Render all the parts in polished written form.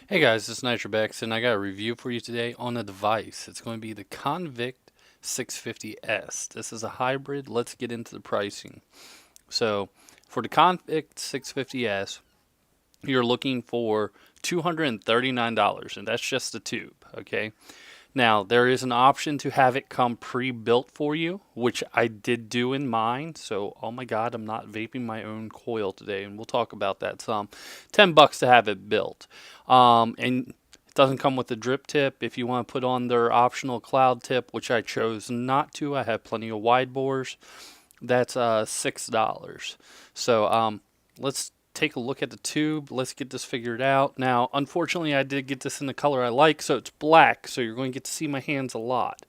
Hey guys, this is NitroBex, and I got a review for you today on a device. It's going to be the Convict 650S. This is a hybrid. Let's get into the pricing. So, for the Convict 650S, you're looking for $239, and that's just the tube, okay? Now, there is an option to have it come pre-built for you, which I did do in mine. So, oh my God, I'm not vaping my own coil today, and we'll talk about that some. $10 to have it built. And it doesn't come with a drip tip. If you want to put on their optional cloud tip, which I chose not to, I have plenty of wide bores. That's $6. So, let's take a look at the tube. Let's get this figured out. Now, unfortunately, I did get this in the color I like, so it's black, so you're going to get to see my hands a lot.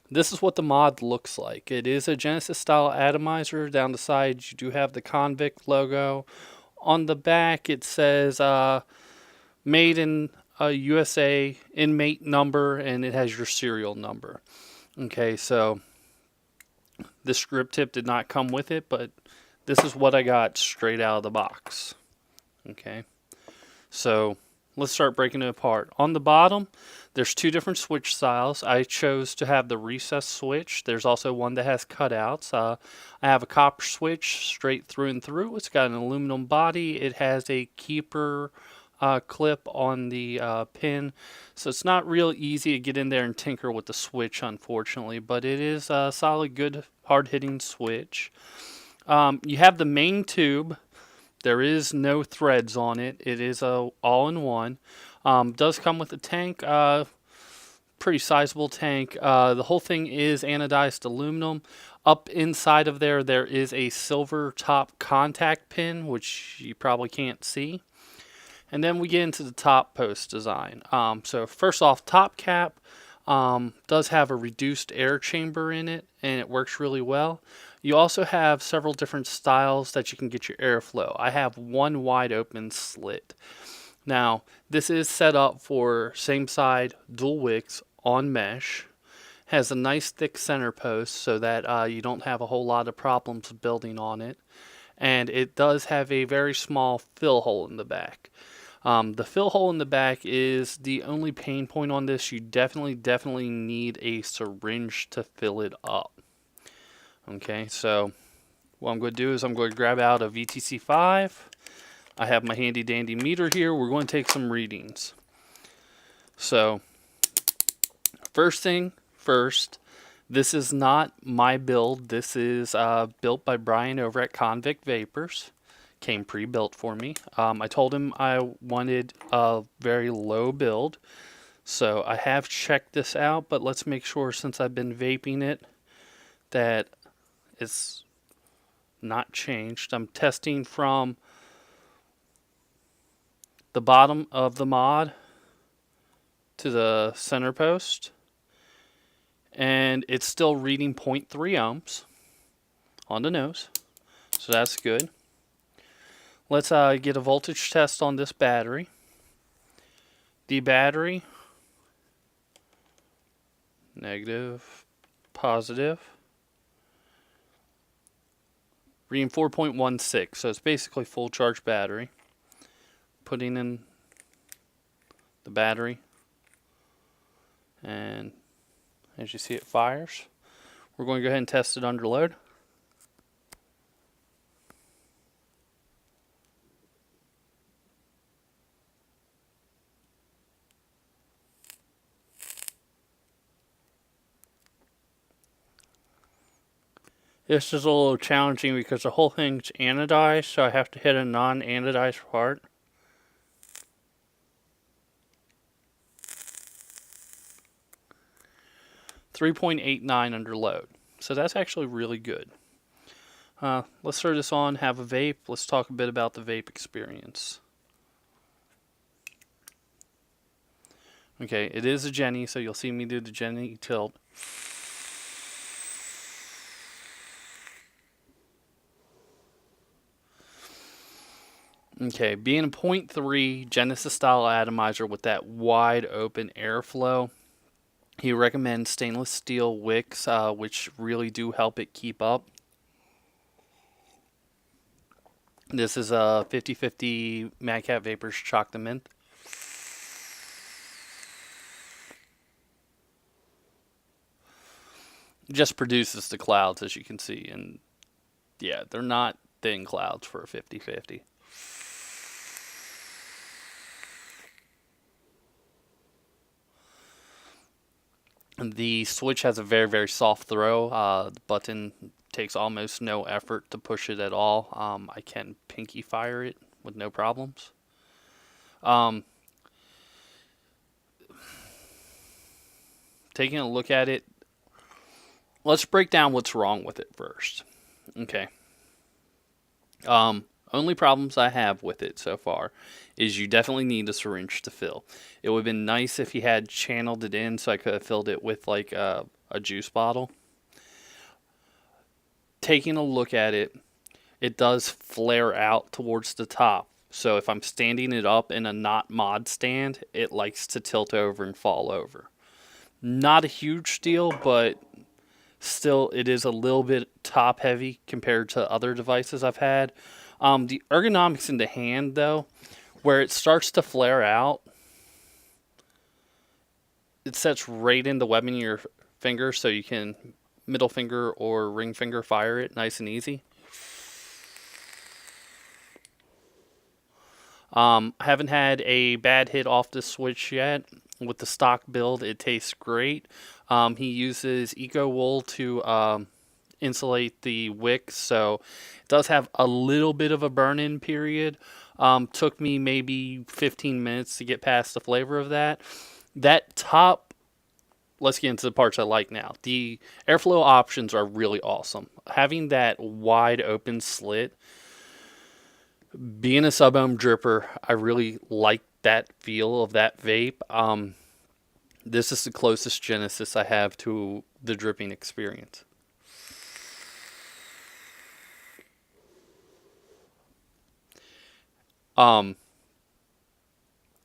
This is what the mod looks like. It is a Genesis style atomizer. Down the sides, you do have the Convict logo. On the back, it says made in USA, inmate number, and it has your serial number. Okay, so this strip tip did not come with it, but this is what I got straight out of the box. Okay, so let's start breaking it apart. On the bottom, there's two different switch styles. I chose to have the recessed switch. There's also one that has cutouts. I have a copper switch straight through and through. It's got an aluminum body. It has a keeper clip on the pin, so it's not real easy to get in there and tinker with the switch, unfortunately, but it is a solid, good, hard-hitting switch. You have the main tube. There is no threads on it. It is a all-in-one. Does come with a tank, pretty sizable tank. The whole thing is anodized aluminum. Up inside of there, there is a silver top contact pin, which you probably can't see. And then we get into the top post design. So first off, top cap does have a reduced air chamber in it, and it works really well. You also have several different styles that you can get your airflow. I have one wide open slit. Now, this is set up for same side dual wicks on mesh. Has a nice thick center post so that you don't have a whole lot of problems building on it. And it does have a very small fill hole in the back. The fill hole in the back is the only pain point on this. You definitely need a syringe to fill it up. Okay, so what I'm going to do is I'm going to grab out a VTC5. I have my handy dandy meter here. We're going to take some readings. So, first thing first, this is not my build. This is built by Brian over at Convict Vapors. Came pre-built for me. I told him I wanted a very low build. So I have checked this out, but let's make sure, since I've been vaping it, that it's not changed. I'm testing from the bottom of the mod to the center post, and it's still reading 0.3 ohms on the nose, so that's good. Let's get a voltage test on this battery. The battery, negative, positive, reading 4.16, so it's basically full charge battery. Putting in the battery, and as you see, it fires. We're going to go ahead and test it under load. This is a little challenging because the whole thing's anodized, so I have to hit a non-anodized part. .89 under load. So that's actually really good. Let's throw this on, have a vape. Let's talk a bit about the vape experience. Okay, it is a Jenny, so you'll see me do the Jenny tilt. Okay, being a 0.3 Genesis style atomizer with that wide open airflow, He recommends stainless steel wicks, which really do help it keep up. This is a 50/50 Mad Cat Vapors Chalk the Mint. Just produces the clouds, as you can see, and yeah, they're not thin clouds for a 50/50. The switch has a very, very soft throw. The button takes almost no effort to push it at all. I can pinky fire it with no problems. Um, Taking a look at it, let's break down what's wrong with it first. Okay. Only problems I have with it so far is you definitely need a syringe to fill. It would have been nice if you had channeled it in so I could have filled it with like a juice bottle. Taking a look at it, it does flare out towards the top. So if I'm standing it up in a not mod stand, it likes to tilt over and fall over. Not a huge deal, but still it is a little bit top heavy compared to other devices I've had. The ergonomics in the hand, though, where it starts to flare out, it sets right in the webbing of your finger, so you can middle finger or ring finger fire it nice and easy. I haven't had a bad hit off this switch yet. With the stock build, it tastes great. He uses eco wool to insulate the wick, so it does have a little bit of a burn-in period. Took me maybe 15 minutes to get past the flavor of that. That top, let's get into the parts I like now. The airflow options are really awesome. Having that wide open slit, being a sub-ohm dripper, I really like that feel of that vape. This is the closest Genesis I have to the dripping experience.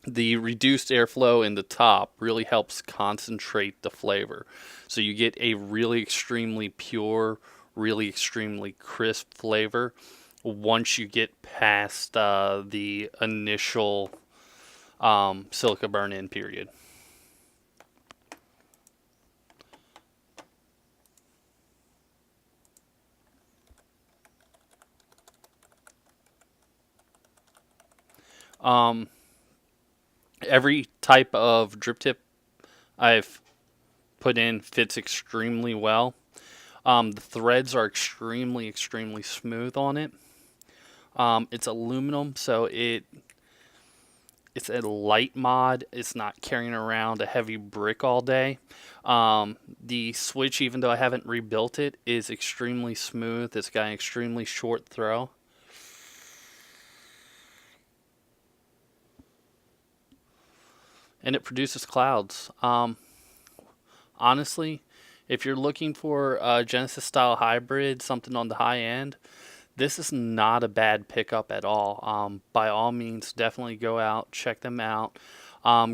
The reduced airflow in the top really helps concentrate the flavor. So you get a really extremely pure, really extremely crisp flavor once you get past the initial silica burn-in period. Every type of drip tip I've put in fits extremely well. The threads are extremely, extremely smooth on it. It's aluminum, so it's a light mod. It's not carrying around a heavy brick all day. The switch, even though I haven't rebuilt it, is extremely smooth. It's got an extremely short throw. And it produces clouds. Honestly, if you're looking for a Genesis style hybrid, something on the high end, this is not a bad pickup at all. By all means, definitely go out, check them out.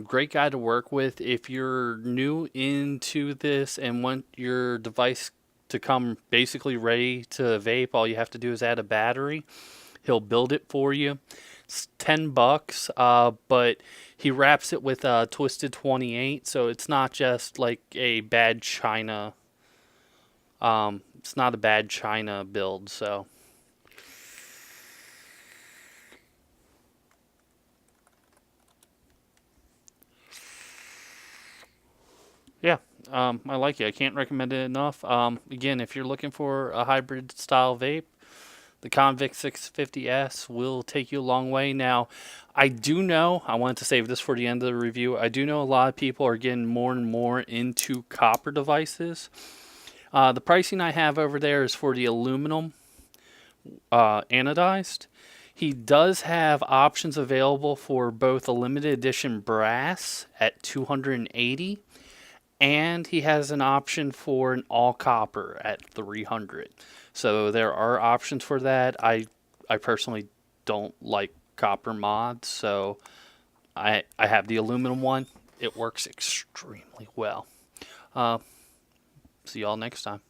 Great guy to work with. If you're new into this and want your device to come basically ready to vape, all you have to do is add a battery. He'll build it for you. It's $10, but he wraps it with a twisted 28, so it's not just like a bad China. It's not a bad China build, so. Yeah, I like it. I can't recommend it enough. Again, if you're looking for a hybrid style vape, the Convict 650S will take you a long way. Now, I do know, I wanted to save this for the end of the review, I do know a lot of people are getting more and more into copper devices. The pricing I have over there is for the aluminum anodized. He does have options available for both a limited edition brass at $280, and he has an option for an all copper at $300. So there are options for that. I personally don't like copper mods, so I have the aluminum one. It works extremely well. See y'all next time.